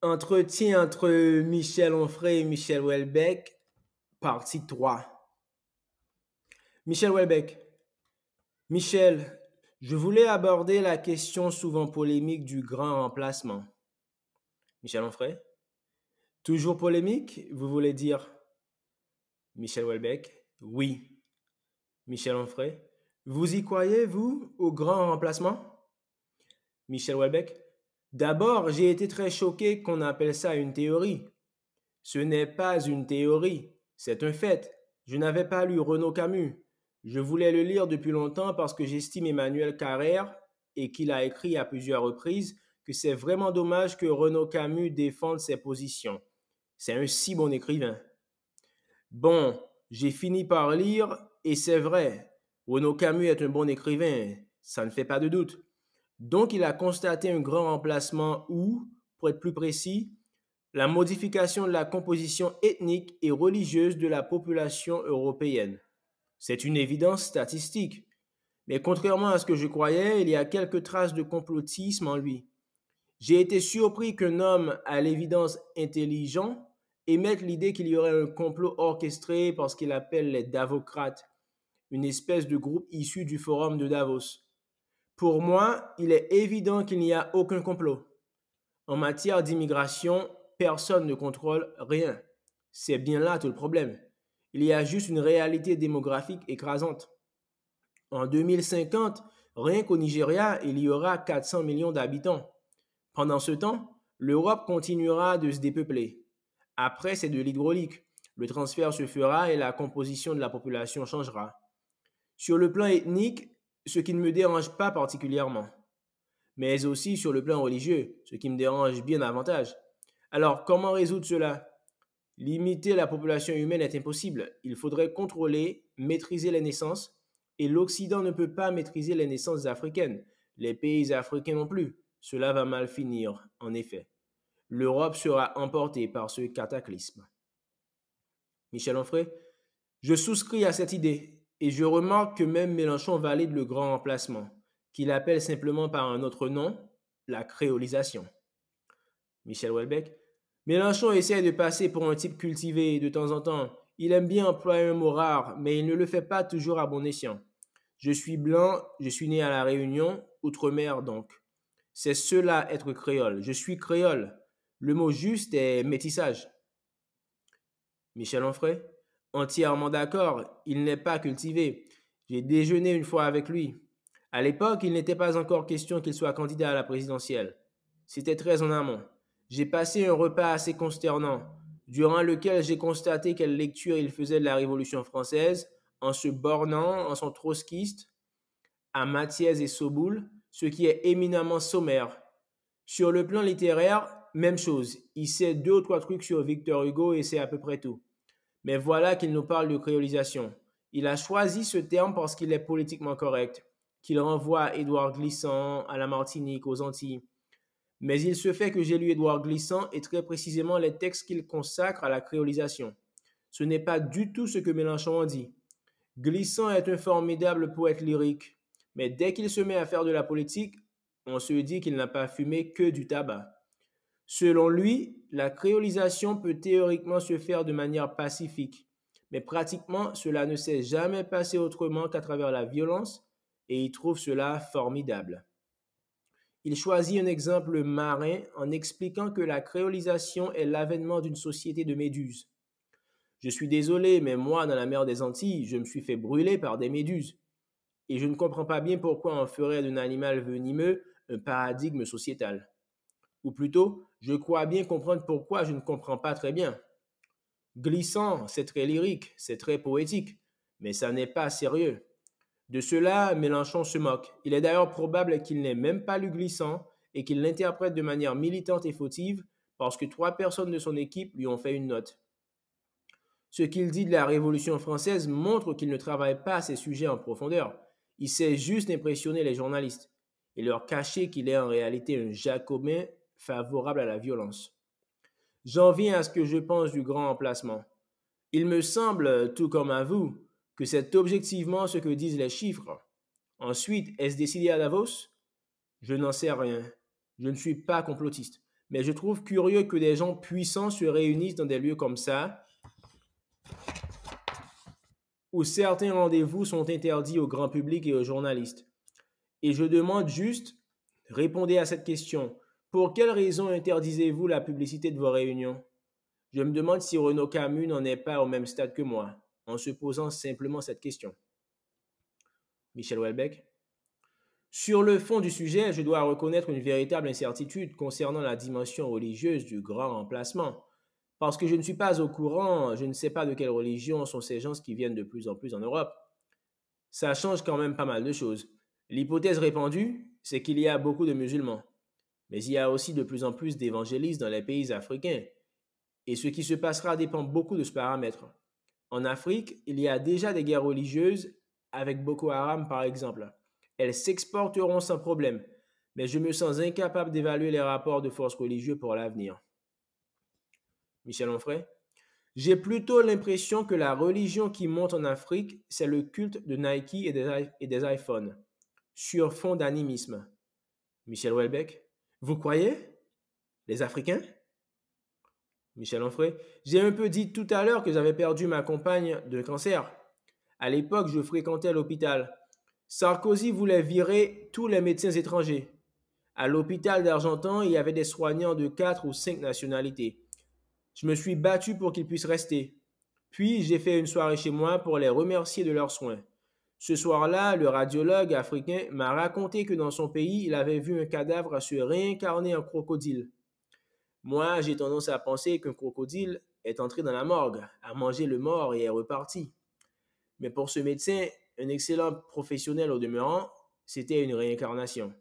Entretien entre Michel Onfray et Michel Houellebecq, partie 3. Michel Houellebecq. Michel, je voulais aborder la question souvent polémique du grand remplacement. Michel Onfray. Toujours polémique, vous voulez dire? Michel Houellebecq. Oui. Michel Onfray. Vous y croyez, vous, au grand remplacement? Michel Houellebecq. D'abord, j'ai été très choqué qu'on appelle ça une théorie. Ce n'est pas une théorie, c'est un fait. Je n'avais pas lu Renaud Camus. Je voulais le lire depuis longtemps parce que j'estime Emmanuel Carrère, et qu'il a écrit à plusieurs reprises, que c'est vraiment dommage que Renaud Camus défende ses positions. C'est un si bon écrivain. Bon, j'ai fini par lire, et c'est vrai, Renaud Camus est un bon écrivain, ça ne fait pas de doute. Donc il a constaté un grand remplacement ou, pour être plus précis, la modification de la composition ethnique et religieuse de la population européenne. C'est une évidence statistique. Mais contrairement à ce que je croyais, il y a quelques traces de complotisme en lui. J'ai été surpris qu'un homme à l'évidence intelligent émette l'idée qu'il y aurait un complot orchestré par ce qu'il appelle les Davocrates, une espèce de groupe issu du forum de Davos. Pour moi, il est évident qu'il n'y a aucun complot. En matière d'immigration, personne ne contrôle rien. C'est bien là tout le problème. Il y a juste une réalité démographique écrasante. En 2050, rien qu'au Nigeria, il y aura 400 millions d'habitants. Pendant ce temps, l'Europe continuera de se dépeupler. Après, c'est de l'hydraulique. Le transfert se fera et la composition de la population changera. Sur le plan ethnique, ce qui ne me dérange pas particulièrement, mais aussi sur le plan religieux, ce qui me dérange bien davantage. Alors, comment résoudre cela? Limiter la population humaine est impossible. Il faudrait contrôler, maîtriser les naissances, et l'Occident ne peut pas maîtriser les naissances africaines. Les pays africains non plus. Cela va mal finir, en effet. L'Europe sera emportée par ce cataclysme. Michel Onfray, je souscris à cette idée, et je remarque que même Mélenchon valide le grand remplacement, qu'il appelle simplement par un autre nom, la créolisation. Michel Houellebecq. Mélenchon essaie de passer pour un type cultivé de temps en temps. Il aime bien employer un mot rare, mais il ne le fait pas toujours à bon escient. Je suis blanc, je suis né à La Réunion, outre-mer donc. C'est cela être créole. Je suis créole. Le mot juste est métissage. Michel Onfray. Entièrement d'accord, il n'est pas cultivé. J'ai déjeuné une fois avec lui. À l'époque, il n'était pas encore question qu'il soit candidat à la présidentielle. C'était très en amont. J'ai passé un repas assez consternant, durant lequel j'ai constaté quelle lecture il faisait de la Révolution française, en se bornant, en son trotskiste, à Mathiez et Soboul, ce qui est éminemment sommaire. Sur le plan littéraire, même chose. Il sait deux ou trois trucs sur Victor Hugo et c'est à peu près tout. Mais voilà qu'il nous parle de créolisation. Il a choisi ce terme parce qu'il est politiquement correct, qu'il renvoie à Édouard Glissant, à la Martinique, aux Antilles. Mais il se fait que j'ai lu Édouard Glissant et très précisément les textes qu'il consacre à la créolisation. Ce n'est pas du tout ce que Mélenchon en dit. Glissant est un formidable poète lyrique, mais dès qu'il se met à faire de la politique, on se dit qu'il n'a pas fumé que du tabac. Selon lui, la créolisation peut théoriquement se faire de manière pacifique, mais pratiquement cela ne s'est jamais passé autrement qu'à travers la violence, et il trouve cela formidable. Il choisit un exemple marin en expliquant que la créolisation est l'avènement d'une société de méduses. Je suis désolé, mais moi, dans la mer des Antilles, je me suis fait brûler par des méduses. Et je ne comprends pas bien pourquoi on ferait d'un animal venimeux un paradigme sociétal. Ou plutôt, je crois bien comprendre pourquoi je ne comprends pas très bien. Glissant, c'est très lyrique, c'est très poétique, mais ça n'est pas sérieux. De cela, Mélenchon se moque. Il est d'ailleurs probable qu'il n'ait même pas lu Glissant et qu'il l'interprète de manière militante et fautive parce que trois personnes de son équipe lui ont fait une note. Ce qu'il dit de la Révolution française montre qu'il ne travaille pas ces sujets en profondeur. Il sait juste impressionner les journalistes et leur cacher qu'il est en réalité un jacobin favorable à la violence. J'en viens à ce que je pense du grand emplacement. Il me semble, tout comme à vous, que c'est objectivement ce que disent les chiffres. Ensuite, est-ce décidé à Davos? Je n'en sais rien. Je ne suis pas complotiste. Mais je trouve curieux que des gens puissants se réunissent dans des lieux comme ça, où certains rendez-vous sont interdits au grand public et aux journalistes. Et je demande juste, répondez à cette question. Pour quelle raison interdisez-vous la publicité de vos réunions? Je me demande si Renaud Camus n'en est pas au même stade que moi, en se posant simplement cette question. Michel Houellebecq. Sur le fond du sujet, je dois reconnaître une véritable incertitude concernant la dimension religieuse du grand remplacement. Parce que je ne suis pas au courant, je ne sais pas de quelle religion sont ces gens qui viennent de plus en plus en Europe. Ça change quand même pas mal de choses. L'hypothèse répandue, c'est qu'il y a beaucoup de musulmans. Mais il y a aussi de plus en plus d'évangélistes dans les pays africains. Et ce qui se passera dépend beaucoup de ce paramètre. En Afrique, il y a déjà des guerres religieuses, avec Boko Haram par exemple. Elles s'exporteront sans problème, mais je me sens incapable d'évaluer les rapports de force religieux pour l'avenir. Michel Onfray. J'ai plutôt l'impression que la religion qui monte en Afrique, c'est le culte de Nike et des iPhones, sur fond d'animisme. Michel Houellebecq. Vous croyez? Les Africains? Michel Onfray. J'ai un peu dit tout à l'heure que j'avais perdu ma compagne de cancer. À l'époque, je fréquentais l'hôpital. Sarkozy voulait virer tous les médecins étrangers. À l'hôpital d'Argentan, il y avait des soignants de 4 ou 5 nationalités. Je me suis battu pour qu'ils puissent rester. Puis, j'ai fait une soirée chez moi pour les remercier de leurs soins. Ce soir-là, le radiologue africain m'a raconté que dans son pays, il avait vu un cadavre se réincarner en crocodile. Moi, j'ai tendance à penser qu'un crocodile est entré dans la morgue, a mangé le mort et est reparti. Mais pour ce médecin, un excellent professionnel au demeurant, c'était une réincarnation.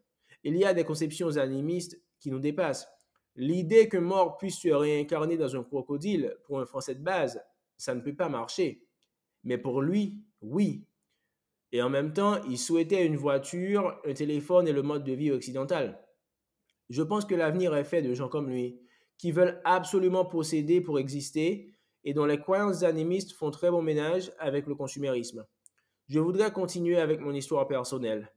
Il y a des conceptions animistes qui nous dépassent. L'idée qu'un mort puisse se réincarner dans un crocodile, pour un Français de base, ça ne peut pas marcher. Mais pour lui, oui. Et en même temps, il souhaitait une voiture, un téléphone et le mode de vie occidental. Je pense que l'avenir est fait de gens comme lui, qui veulent absolument posséder pour exister et dont les croyances animistes font très bon ménage avec le consumérisme. Je voudrais continuer avec mon histoire personnelle.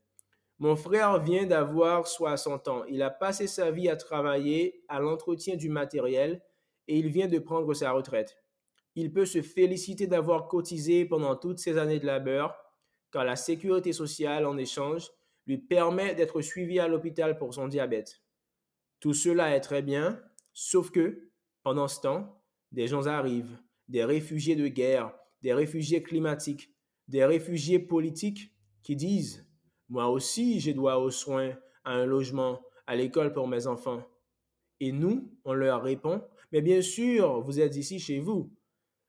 Mon frère vient d'avoir 60 ans. Il a passé sa vie à travailler à l'entretien du matériel et il vient de prendre sa retraite. Il peut se féliciter d'avoir cotisé pendant toutes ces années de labeur, car la sécurité sociale, en échange, lui permet d'être suivi à l'hôpital pour son diabète. Tout cela est très bien, sauf que, pendant ce temps, des gens arrivent, des réfugiés de guerre, des réfugiés climatiques, des réfugiés politiques qui disent: moi aussi, j'ai droit aux soins, à un logement, à l'école pour mes enfants. Et nous, on leur répond: mais bien sûr, vous êtes ici chez vous.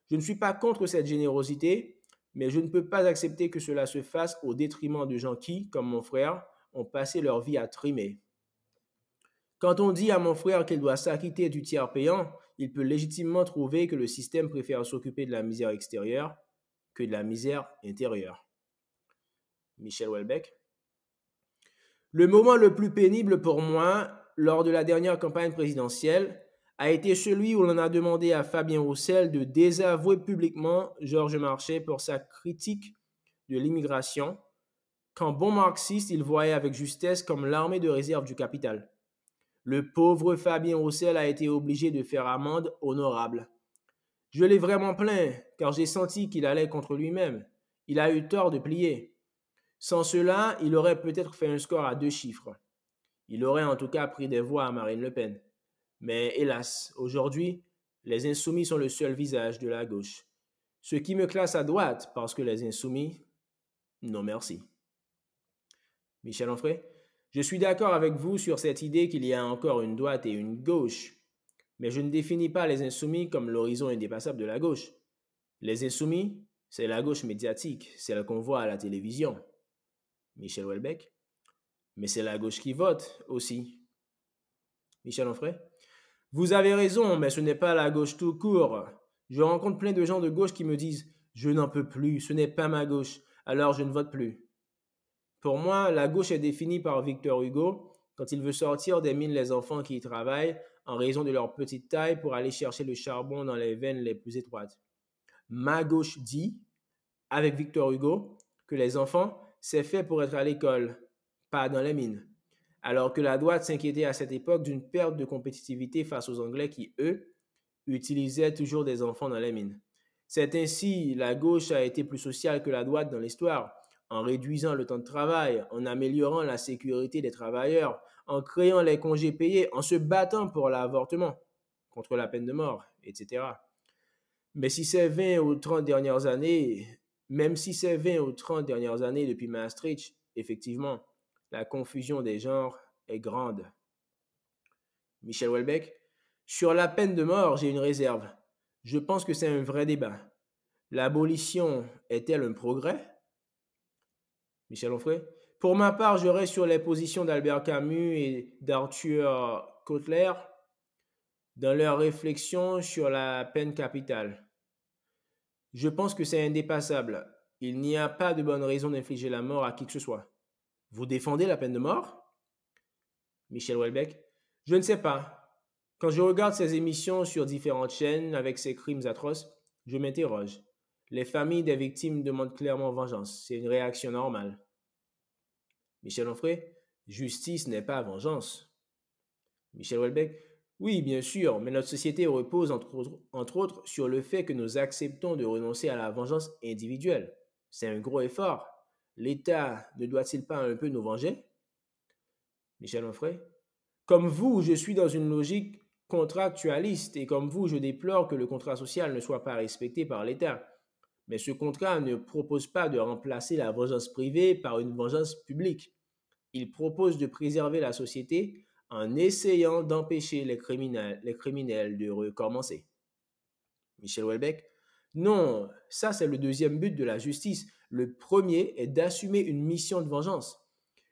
Je ne suis pas contre cette générosité, mais je ne peux pas accepter que cela se fasse au détriment de gens qui, comme mon frère, ont passé leur vie à trimer. Quand on dit à mon frère qu'il doit s'acquitter du tiers payant, il peut légitimement trouver que le système préfère s'occuper de la misère extérieure que de la misère intérieure. Michel Houellebecq. Le moment le plus pénible pour moi, lors de la dernière campagne présidentielle, a été celui où l'on a demandé à Fabien Roussel de désavouer publiquement Georges Marchais pour sa critique de l'immigration, qu'en bon marxiste, il voyait avec justesse comme l'armée de réserve du capital. Le pauvre Fabien Roussel a été obligé de faire amende honorable. Je l'ai vraiment plaint, car j'ai senti qu'il allait contre lui-même. Il a eu tort de plier. Sans cela, il aurait peut-être fait un score à 2 chiffres. Il aurait en tout cas pris des voix à Marine Le Pen. Mais hélas, aujourd'hui, les insoumis sont le seul visage de la gauche. Ce qui me classe à droite, parce que les insoumis, non merci. Michel Onfray. Je suis d'accord avec vous sur cette idée qu'il y a encore une droite et une gauche, mais je ne définis pas les insoumis comme l'horizon indépassable de la gauche. Les insoumis, c'est la gauche médiatique, celle qu'on voit à la télévision. Michel Houellebecq. Mais c'est la gauche qui vote aussi. Michel Onfray. Vous avez raison, mais ce n'est pas la gauche tout court. Je rencontre plein de gens de gauche qui me disent: je n'en peux plus, ce n'est pas ma gauche, alors je ne vote plus. Pour moi, la gauche est définie par Victor Hugo quand il veut sortir des mines les enfants qui y travaillent en raison de leur petite taille pour aller chercher le charbon dans les veines les plus étroites. Ma gauche dit, avec Victor Hugo, que les enfants, c'est fait pour être à l'école, pas dans les mines. alors que la droite s'inquiétait à cette époque d'une perte de compétitivité face aux Anglais qui, eux, utilisaient toujours des enfants dans les mines. C'est ainsi la gauche a été plus sociale que la droite dans l'histoire, en réduisant le temps de travail, en améliorant la sécurité des travailleurs, en créant les congés payés, en se battant pour l'avortement, contre la peine de mort, etc. Mais si ces 20 ou 30 dernières années, même si ces 20 ou 30 dernières années depuis Maastricht, effectivement, la confusion des genres est grande. Michel Houellebecq, sur la peine de mort, j'ai une réserve. Je pense que c'est un vrai débat. L'abolition est-elle un progrès? Michel Onfray, pour ma part, je reste sur les positions d'Albert Camus et d'Arthur Kotler dans leurs réflexions sur la peine capitale. Je pense que c'est indépassable. Il n'y a pas de bonne raison d'infliger la mort à qui que ce soit. Vous défendez la peine de mort? Michel Houellebecq, je ne sais pas. Quand je regarde ces émissions sur différentes chaînes avec ces crimes atroces, je m'interroge. Les familles des victimes demandent clairement vengeance. C'est une réaction normale. Michel Onfray, justice n'est pas vengeance. Michel Houellebecq, oui, bien sûr, mais notre société repose entre autres sur le fait que nous acceptons de renoncer à la vengeance individuelle. C'est un gros effort. L'État ne doit-il pas un peu nous venger? Michel Onfray, comme vous, je suis dans une logique contractualiste et comme vous, je déplore que le contrat social ne soit pas respecté par l'État. Mais ce contrat ne propose pas de remplacer la vengeance privée par une vengeance publique. Il propose de préserver la société en essayant d'empêcher les criminels de recommencer. Michel Houellebecq, non, ça c'est le deuxième but de la justice. Le premier est d'assumer une mission de vengeance.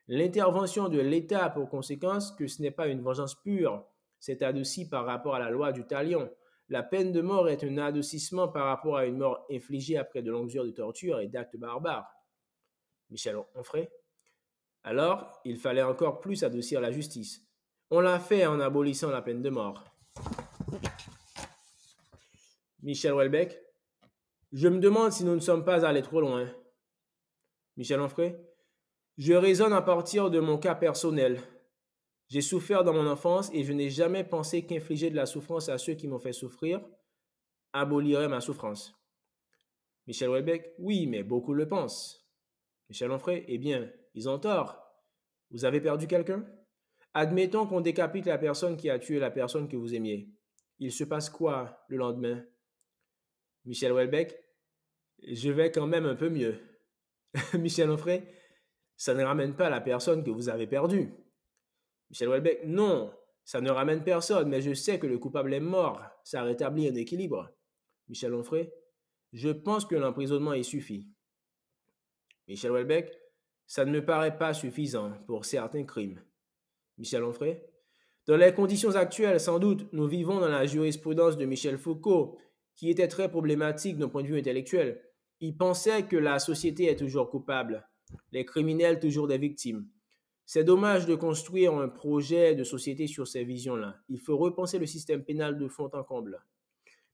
L'intervention de l'État a pour conséquence que ce n'est pas une vengeance pure, c'est adouci par rapport à la loi du talion. La peine de mort est un adoucissement par rapport à une mort infligée après de longues heures de torture et d'actes barbares. Michel Onfray, alors, il fallait encore plus adoucir la justice. On l'a fait en abolissant la peine de mort. Michel Houellebecq, je me demande si nous ne sommes pas allés trop loin. Michel Onfray, je raisonne à partir de mon cas personnel. J'ai souffert dans mon enfance et je n'ai jamais pensé qu'infliger de la souffrance à ceux qui m'ont fait souffrir abolirait ma souffrance. Michel Houellebecq, oui, mais beaucoup le pensent. Michel Onfray, eh bien, ils ont tort. Vous avez perdu quelqu'un? Admettons qu'on décapite la personne qui a tué la personne que vous aimiez. Il se passe quoi le lendemain? Michel Houellebecq, je vais quand même un peu mieux. Michel Onfray, ça ne ramène pas la personne que vous avez perdue. Michel Houellebecq, non, ça ne ramène personne, mais je sais que le coupable est mort. Ça rétablit un équilibre. Michel Onfray, je pense que l'emprisonnement y suffit. Michel Houellebecq, ça ne me paraît pas suffisant pour certains crimes. Michel Onfray, dans les conditions actuelles, sans doute, nous vivons dans la jurisprudence de Michel Foucault, qui était très problématique d'un point de vue intellectuel. Il pensait que la société est toujours coupable, les criminels toujours des victimes. C'est dommage de construire un projet de société sur ces visions-là. Il faut repenser le système pénal de fond en comble.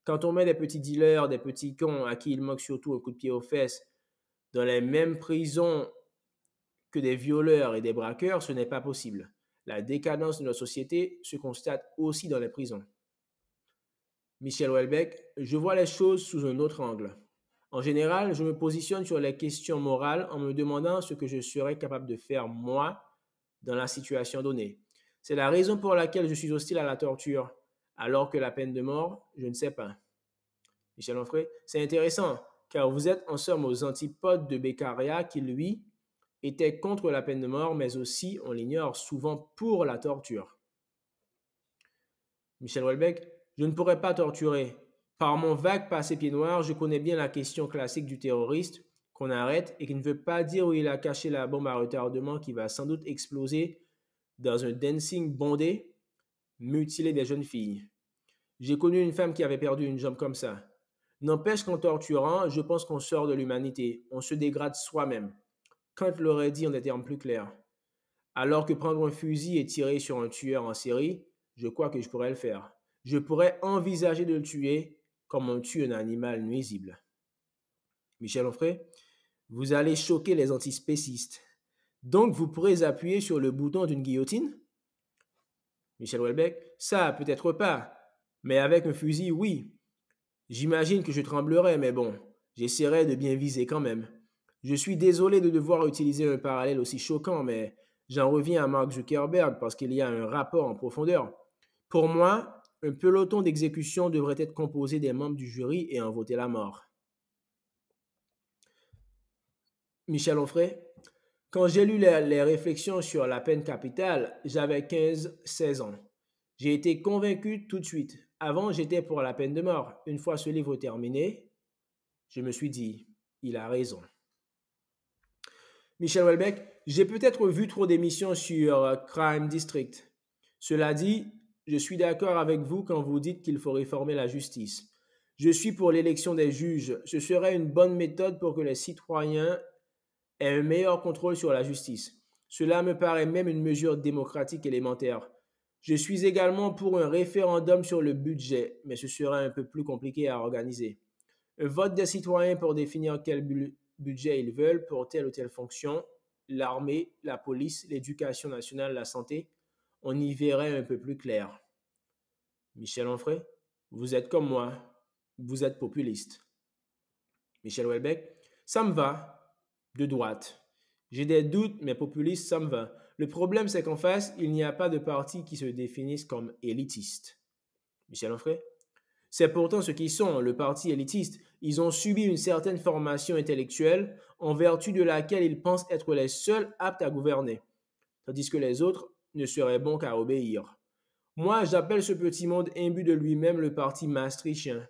Quand on met des petits dealers, des petits cons à qui il manque surtout un coup de pied aux fesses, dans les mêmes prisons que des violeurs et des braqueurs, ce n'est pas possible. La décadence de notre société se constate aussi dans les prisons. Michel Houellebecq, je vois les choses sous un autre angle. En général, je me positionne sur les questions morales en me demandant ce que je serais capable de faire moi dans la situation donnée. C'est la raison pour laquelle je suis hostile à la torture, alors que la peine de mort, je ne sais pas. Michel Onfray, c'est intéressant, car vous êtes en somme aux antipodes de Beccaria qui, lui, était contre la peine de mort, mais aussi, on l'ignore, souvent pour la torture. Michel Houellebecq, je ne pourrais pas torturer. Par mon vague passé pied noir, je connais bien la question classique du terroriste qu'on arrête et qui ne veut pas dire où il a caché la bombe à retardement qui va sans doute exploser dans un dancing bondé, mutiler des jeunes filles. J'ai connu une femme qui avait perdu une jambe comme ça. N'empêche qu'en torturant, je pense qu'on sort de l'humanité, on se dégrade soi-même. Kant l'aurait dit en des termes plus clairs. Alors que prendre un fusil et tirer sur un tueur en série, je crois que je pourrais le faire. Je pourrais envisager de le tuer comme on tue un animal nuisible. Michel Onfray, vous allez choquer les antispécistes. Donc, vous pourrez appuyer sur le bouton d'une guillotine? Michel Houellebecq, ça, peut-être pas, mais avec un fusil, oui. J'imagine que je tremblerais, mais bon, j'essaierai de bien viser quand même. Je suis désolé de devoir utiliser un parallèle aussi choquant, mais j'en reviens à Mark Zuckerberg parce qu'il y a un rapport en profondeur. Pour moi, un peloton d'exécution devrait être composé des membres du jury et en voter la mort. Michel Onfray, quand j'ai lu les réflexions sur la peine capitale, j'avais 15-16 ans. J'ai été convaincu tout de suite. Avant, j'étais pour la peine de mort. Une fois ce livre terminé, je me suis dit, il a raison. Michel Houellebecq, j'ai peut-être vu trop d'émissions sur Crime District. Cela dit, je suis d'accord avec vous quand vous dites qu'il faut réformer la justice. Je suis pour l'élection des juges. Ce serait une bonne méthode pour que les citoyens aient un meilleur contrôle sur la justice. Cela me paraît même une mesure démocratique élémentaire. Je suis également pour un référendum sur le budget, mais ce serait un peu plus compliqué à organiser. Un vote des citoyens pour définir quel budget ils veulent pour telle ou telle fonction, l'armée, la police, l'éducation nationale, la santé, on y verrait un peu plus clair. Michel Onfray, vous êtes comme moi, vous êtes populiste. Michel Houellebecq, ça me va, de droite. J'ai des doutes, mais populiste, ça me va. Le problème, c'est qu'en face, il n'y a pas de parti qui se définisse comme élitiste. Michel Onfray, c'est pourtant ce qu'ils sont, le parti élitiste. Ils ont subi une certaine formation intellectuelle en vertu de laquelle ils pensent être les seuls aptes à gouverner, tandis que les autres ne seraient bons qu'à obéir. Moi, j'appelle ce petit monde imbu de lui-même le parti maastrichtien,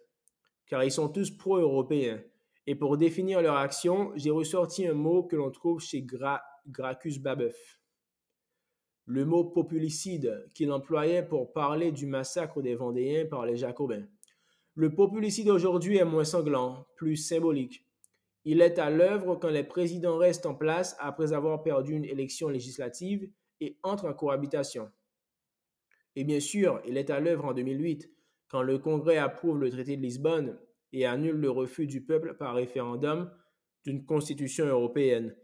car ils sont tous pro-européens. Et pour définir leur action, j'ai ressorti un mot que l'on trouve chez Gracchus Babeuf. Le mot populicide qu'il employait pour parler du massacre des Vendéens par les Jacobins. Le populicide aujourd'hui est moins sanglant, plus symbolique. Il est à l'œuvre quand les présidents restent en place après avoir perdu une élection législative et entrent en cohabitation. Et bien sûr, il est à l'œuvre en 2008, quand le Congrès approuve le traité de Lisbonne et annule le refus du peuple par référendum d'une constitution européenne.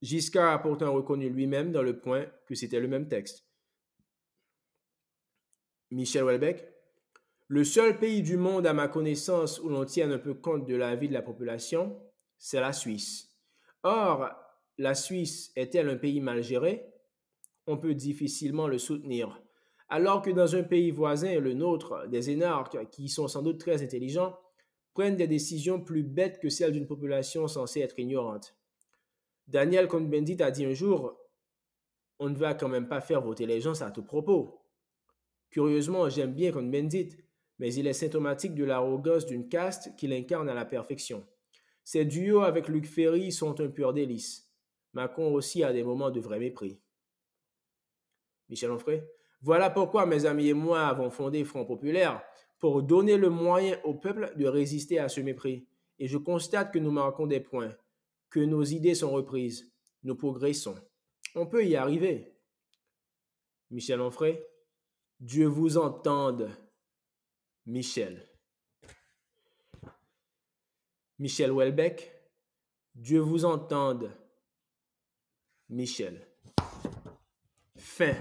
Giscard a pourtant reconnu lui-même dans Le Point que c'était le même texte. Michel Houellebecq, le seul pays du monde à ma connaissance où l'on tienne un peu compte de la vie de la population, c'est la Suisse. Or, la Suisse est-elle un pays mal géré? On peut difficilement le soutenir. Alors que dans un pays voisin, le nôtre, des énarques, qui sont sans doute très intelligents, prennent des décisions plus bêtes que celles d'une population censée être ignorante. Daniel Cohn-Bendit a dit un jour, on ne va quand même pas faire voter les gens à tout propos. Curieusement, j'aime bien Cohn-Bendit, mais il est symptomatique de l'arrogance d'une caste qu'il incarne à la perfection. Ses duos avec Luc Ferry sont un pur délice. Macron aussi a des moments de vrai mépris. Michel Onfray, voilà pourquoi mes amis et moi avons fondé Front Populaire, pour donner le moyen au peuple de résister à ce mépris. Et je constate que nous marquons des points, que nos idées sont reprises, nous progressons. On peut y arriver. Michel Onfray, Dieu vous entende. Michel. Michel Houellebecq, Dieu vous entende. Michel. Fin.